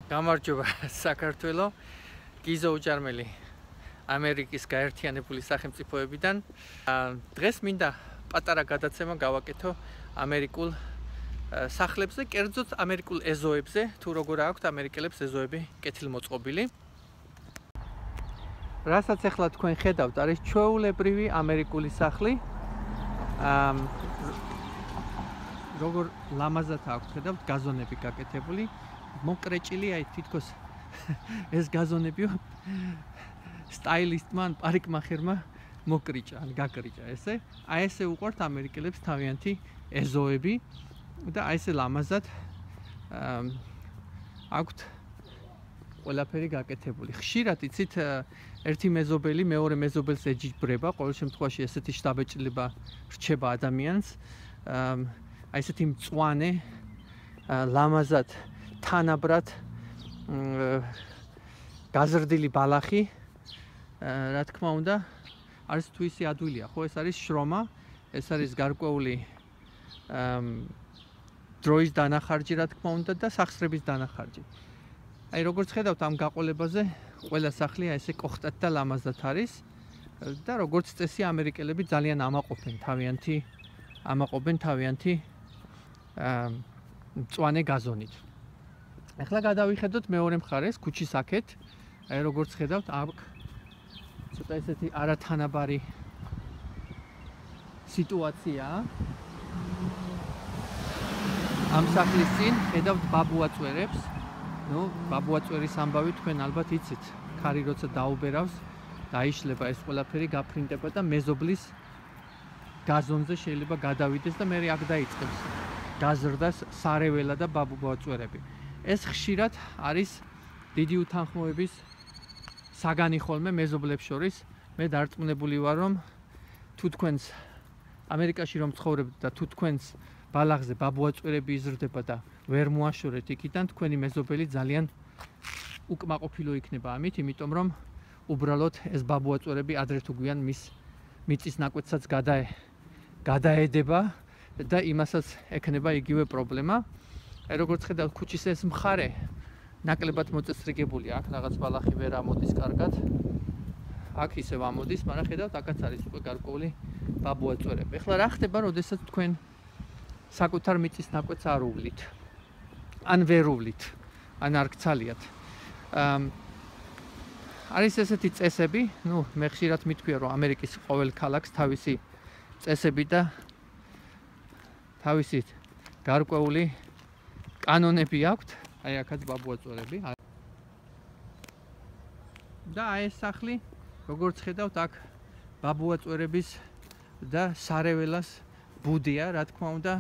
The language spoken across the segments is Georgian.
გამარჯობა საქართველო. გიზო უჭარმელი ამერიკის გაერთიანებული სახელმწიფოებიდან. დღეს მინდა პატარა გადაცემა გავაკეთო ამერიკულ სახლებზე, კერძოდ ამერიკულ ეზოებზე, თუ როგორ აქვთ ამერიკელებს ეზოები კეთილმოწყობილი. რასაც ახლა თქვენ ხედავთ, არის ჩვეულებრივი ამერიკული სახლი. როგორ ლამაზად აქვთ, ხედავთ, გაზონები გაკეთებული. მოკრეჭილი, აი თითქოს ეს გაზონებიო სტაილისტმა ან პარიკმახერმა მოკრიჭა, ან გაკრიჭა ესე. აი ესე უყვართ ამერიკელებს თავიანთი ეზოები და აი ესე ლამაზად აქვთ ყველაფერი გაკეთებული. ხშირად იცით ერთი მეზობელი მეორე მეზობელს ეჯიბრება, ყოველ შემთხვევაში ესეთი შთაბეჭდილება რჩება ადამიანს. აი ესეთი მწვანე ლამაზად თანაბრად გაზრდილი ბალახი, რა თქმა უნდა, არის თუ ისი ადვილია, ხო, ეს არის შრომა, ეს არის გარკვეული დროის დანახარჯი, რა თქმა უნდა, და სახსრების დანახარჯი. აი როგორც ხედავთ ამ გაყოლებაზე, ყველა სახლი ესე კოხტად და ლამაზად არის და როგორც წესი ამერიკელები ძალიან ამაყობენ თავიანთი მწვანე გაზონით. ახლა გადავიხედოთ მეორე მხარეს, ქუჩის აქეთ. აი როგორც ხედავთ, აქ ცოტა ესეთი არათანაბარი სიტუაციაა. ამ სახლის წინ ხედავთ ბაბუაწვერებს. ნუ, ბაბუაწვერის ამბავი თქვენ ალბათ იცით. ქარი როცა დაუბერავს, დაიშლება ეს ყველაფერი, გაფრინდება და მეზობლის გაზონზე შეიძლება გადავიდეს და მე აქ დაიწყებს გაზრდას სარეველა და ბაბუაწვერები. ეს ხშირად არის დიდი უთანხმოების საგანი ხოლმე მეზობლებს შორის. მე დარწმუნებული ვარ, რომ თუ თქვენს ამერიკაში რომ ცხოვრებთ და თუ თქვენს ბალახზე ბაბუაწვერები იზრდება და ვერ მოაშორეთ იქიდან, თქვენი მეზობელი ძალიან უკმაყოფილო იქნება ამით, იმიტომ რომ უბრალოდ ეს ბაბუაწვერები ადრე თუ გვიან მის მიწის ნაკვეთსაც გადაედება და იმასაც ექნება იგივე პრობლემა. აი როგორც ხედავთ, ქუჩის ეს მხარე ნაკლებად მოწესრიგებულია, აქ რაღაც ბალახი ვერ ამოდის კარგად. აქ ისევ ამოდის, მაგრამ ხედავთ, აქაც არის უკვე გარკვეული ბაბუაწვერები. ეხლა რა ხდება, როდესაც თქვენ საკუთარ მიწის ნაკვეთს არ უვლით? ან ვერ უვლით, ან არ გცალიათ. არის ესეთი წესები, ნუ მე ხშირად მithქვია, რომ ამერიკის ყოველ ქალაქს თავისი წესები და თავისი გარკვეული კანონები აქვთ. აი აქაც ბაბუაწვერები. და აი ეს სახლი, როგორც ხედავთ, აქ ბაბუაწვერების და სარეველას ბუდია, რა თქმა უნდა,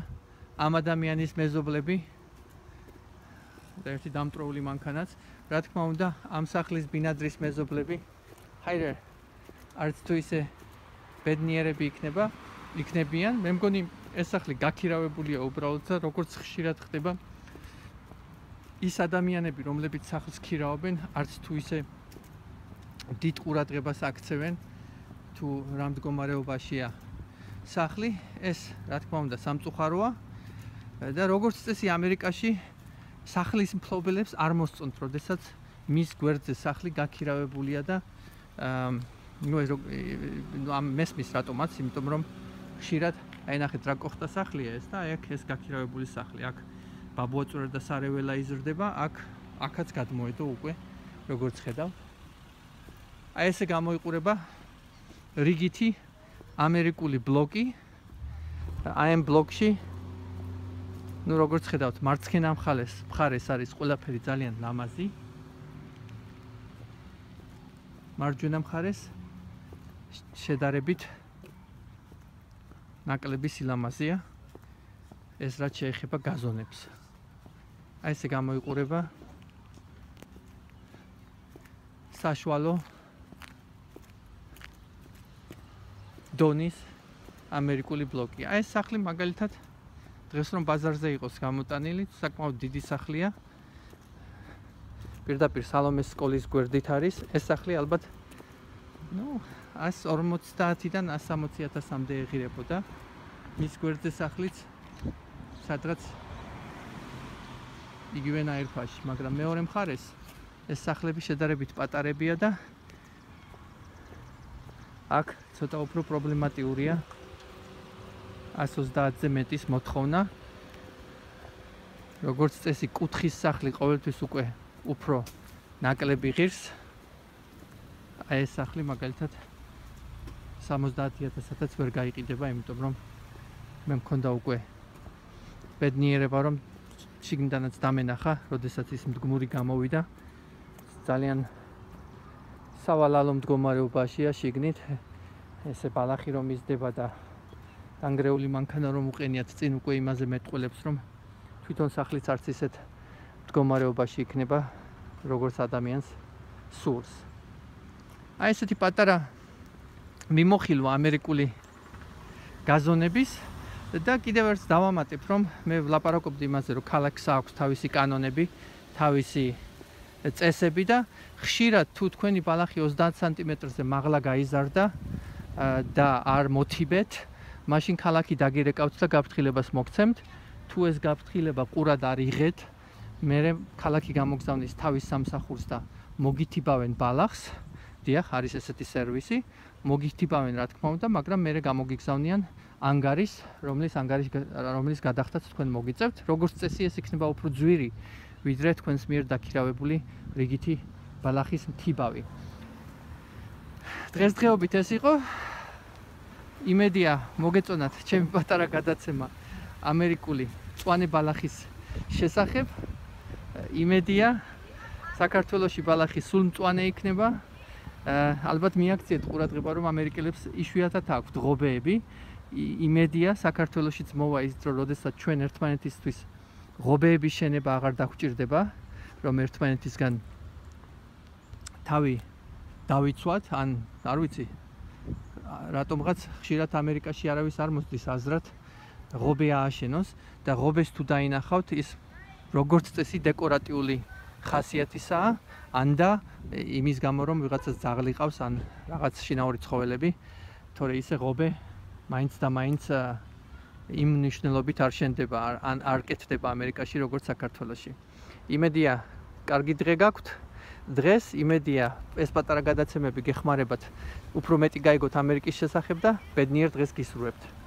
ამ ადამიანის მეზობლები და ერთი დამტროული მანქანაც, რა თქმა უნდა, ამ სახლის ბინადრის მეზობლები, ჰაიდერ, არც თუ ისე ბედნიერები იქნებიან. მე მგონი ეს სახლი გაქირავებულია უბრალოდ და როგორც ხშირად ხდება, ის ადამიანები, რომლებიც სახლს ქირავენ, არც თუ ისე დიდ ყურადღებას აქცევენ, თუ რა მდგომარეობაშია სახლი, ეს რა თქმა უნდა სამწუხაროა და როგორც წესი ამერიკაში სახლის მფლობელებს არ მოსწონთ, როდესაც მის გვერდზე სახლი გაქირავებულია და ამ მესმის რატომაც, იმიტომ რომ ხშირად აი ნახეთ რა კოხტა სახლია ეს და აი აქ ეს გაქირავებული სახლი, აქ ბაბუაწვერა და სარეველა იზრდება, აქაც გადმოედო უკვე, როგორც ხედავთ. აი ესე გამოიყურება რიგითი ამერიკული ბლოკი. აი ამ ბლოკში, ნუ როგორც ხედავთ, მარცხენა მხარეს არის ყველაფერი ძალიან ლამაზი. მარჯვენა მხარეს შედარებით ნაკლები სილამაზეა. ეს რაც შეეხება გაზონებს. აი ესე გამოიყურება საშუალო დონის ამერიკული ბლოკი. აი ეს სახლი მაგალითად დღეს რომ ბაზარზე იყოს გამოტანილი, საკმაოდ დიდი სახლია. პირდაპირ სალომეს სკოლის გვერდით არის. ეს სახლი ალბათ 150-დან 160,000-მდე ეღირებოდა. მის გვერდზე სახლიც სადღაც იგივენაირ ფაში, მაგრამ მეორე მხარეს ეს სახლები შედარებით პატარებია და აქ ცოტა უფრო პრობლემატიურია 130-ზე მეტის მოთხოვნა. როგორც წესი, კუთხის სახლი ყოველთვის უკვე უფრო ნაკლები ღირს. აი ეს სახლი მაგალითად 70,000-საც ვერ გაიყიდება, იმიტომ რომ მე მქონდა უკვე ბედნიერება, რომ შიგნიდანაც დამენახა, როდესაც ის მდგმური გამოვიდა. ძალიან სავალალო მდგომარეობაშია შიგნით. ესე ბალახი რომ იზრდება და დანგრეული მანქანა რომ უყენიათ წინ უკვე იმაზე მეტყველებს, რომ თვითონ სახლიც არც ისეთ მდგომარეობაში იქნება, როგორც ადამიანს სურს. აი ესეთი პატარა მიმოხილვა ამერიკული გაზონების და კიდევ ერთ დავამატებ, რომ მე ვლაპარაკობდი იმაზე, რომ ქალაქს აქვს თავისი კანონები, თავისი წესები და ხშირად თუ თქვენი ბალახი 30 სანტიმეტრზე მაღლა გაიზარდა და არ მოთიბეთ, მაშინ ქალაქი დაგირეკავთ და გაფრთხილებას მოგცემთ. თუ ეს გაფრთხილება ყურად არ იღეთ, მერე ქალაქი გამოგზავნის თავის სამსახურს და მოგითიბავენ ბალახს. დიახ, არის ესეთი სერვისი, მოგითიბავენ რა თქმა უნდა, მაგრამ მერე გამოგიგზავნიან ანგარის, რომლის გადახდაც თქვენ მოგიწევთ. როგორც წესი, ეს იქნება უფრო ძვირი, ვიდრე თქვენს მიერ დაქირავებული რიგითი ბალახის მთიბავი. დღესდღეობით ეს იყო. იმედია მოგეწონათ ჩემი პატარა გადაცემა ამერიკული მწვანე ბალახის შესახებ. იმედია საქართველოში ბალახი სულ მწვანე იქნება. ალბათ მიაქციეთ ყურადღება, რომ ამერიკელებს იშვიათად აქვთ ღობეები. იმედია საქართველოშიც მოვა ის დრო, როდესაც ჩვენ ერთმანეთისთვის ღობეების შენება აღარ დაგვჭირდება, რომ ერთმანეთისგან თავი დავიცვათ, ან არ ვიცი, რატომღაც ხშირად ამერიკაში არავის არ მოსდის აზრად ღობე ააშენოს და ღობეს თუ დაინახავთ, ის როგორც წესი დეკორატიული ხასიათისაა, ან და იმის გამო, რომ ვიღაცას ძაღლი ყავს, ან რაღაც შინაური ცხოველები, თორე ისე ღობე მაინც და მაინც იმ მნიშვნელობით არ შენდება, ან არ კეთდება ამერიკაში, როგორც საქართველოში. იმედია, კარგი დღე გაქვთ. დღეს იმედია, ეს პატარა გადაცემები გეხმარებათ უფრო მეტი გაიგოთ ამერიკის შესახებ და ბედნიერ დღეს გისურვებთ.